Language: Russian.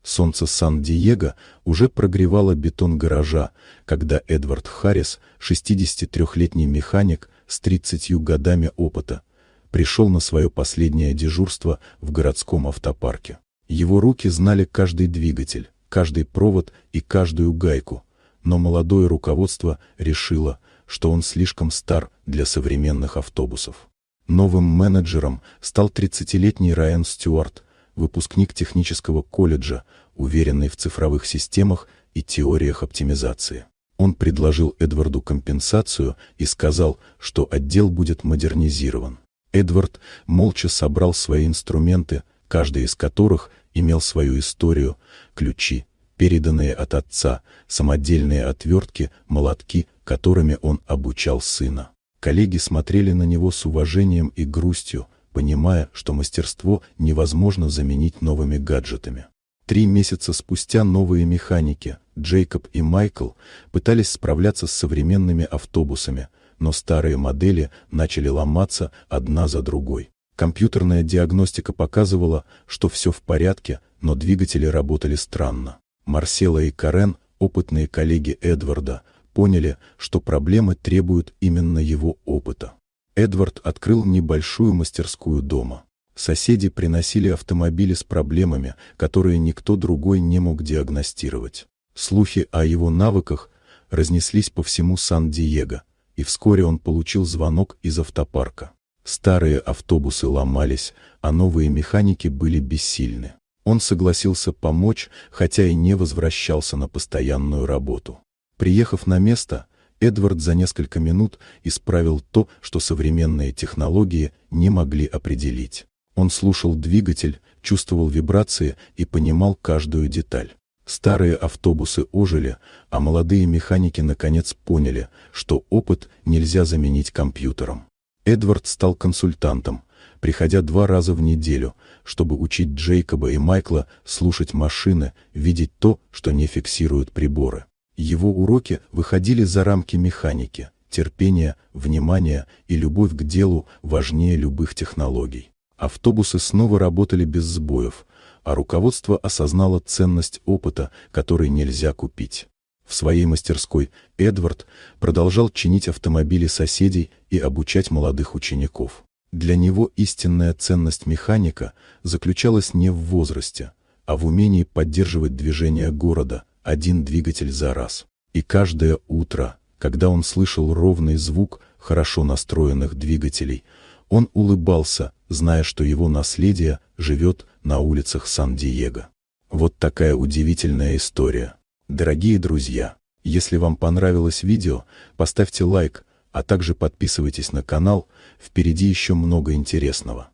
Солнце Сан-Диего уже прогревало бетон гаража, когда Эдвард Харрис, 63-летний механик с 30 годами опыта, пришел на свое последнее дежурство в городском автопарке. Его руки знали каждый двигатель, каждый провод и каждую гайку, но молодое руководство решило, что он слишком стар для современных автобусов. Новым менеджером стал 30-летний Райан Стюарт, выпускник технического колледжа, уверенный в цифровых системах и теориях оптимизации. Он предложил Эдварду компенсацию и сказал, что отдел будет модернизирован. Эдвард молча собрал свои инструменты, каждый из которых имел свою историю: ключи, переданные от отца, самодельные отвертки, молотки, которыми он обучал сына. Коллеги смотрели на него с уважением и грустью, понимая, что мастерство невозможно заменить новыми гаджетами. 3 месяца спустя новые механики, Джейкоб и Майкл, пытались справляться с современными автобусами, но старые модели начали ломаться одна за другой. Компьютерная диагностика показывала, что все в порядке, но двигатели работали странно. Марсело и Карен, опытные коллеги Эдварда, поняли, что проблемы требуют именно его опыта. Эдвард открыл небольшую мастерскую дома. Соседи приносили автомобили с проблемами, которые никто другой не мог диагностировать. Слухи о его навыках разнеслись по всему Сан-Диего, и вскоре он получил звонок из автопарка. Старые автобусы ломались, а новые механики были бессильны. Он согласился помочь, хотя и не возвращался на постоянную работу. Приехав на место, Эдвард за несколько минут исправил то, что современные технологии не могли определить. Он слушал двигатель, чувствовал вибрации и понимал каждую деталь. Старые автобусы ожили, а молодые механики наконец поняли, что опыт нельзя заменить компьютером. Эдвард стал консультантом, приходя 2 раза в неделю, чтобы учить Джейкоба и Майкла слушать машины, видеть то, что не фиксируют приборы. Его уроки выходили за рамки механики. Терпение, внимание и любовь к делу важнее любых технологий. Автобусы снова работали без сбоев, а руководство осознало ценность опыта, который нельзя купить. В своей мастерской Эдвард продолжал чинить автомобили соседей и обучать молодых учеников. Для него истинная ценность механика заключалась не в возрасте, а в умении поддерживать движение города, один двигатель за раз. И каждое утро, когда он слышал ровный звук хорошо настроенных двигателей, он улыбался, зная, что его наследие живет на улицах Сан-Диего. Вот такая удивительная история. Дорогие друзья, если вам понравилось видео, поставьте лайк, а также подписывайтесь на канал, впереди еще много интересного.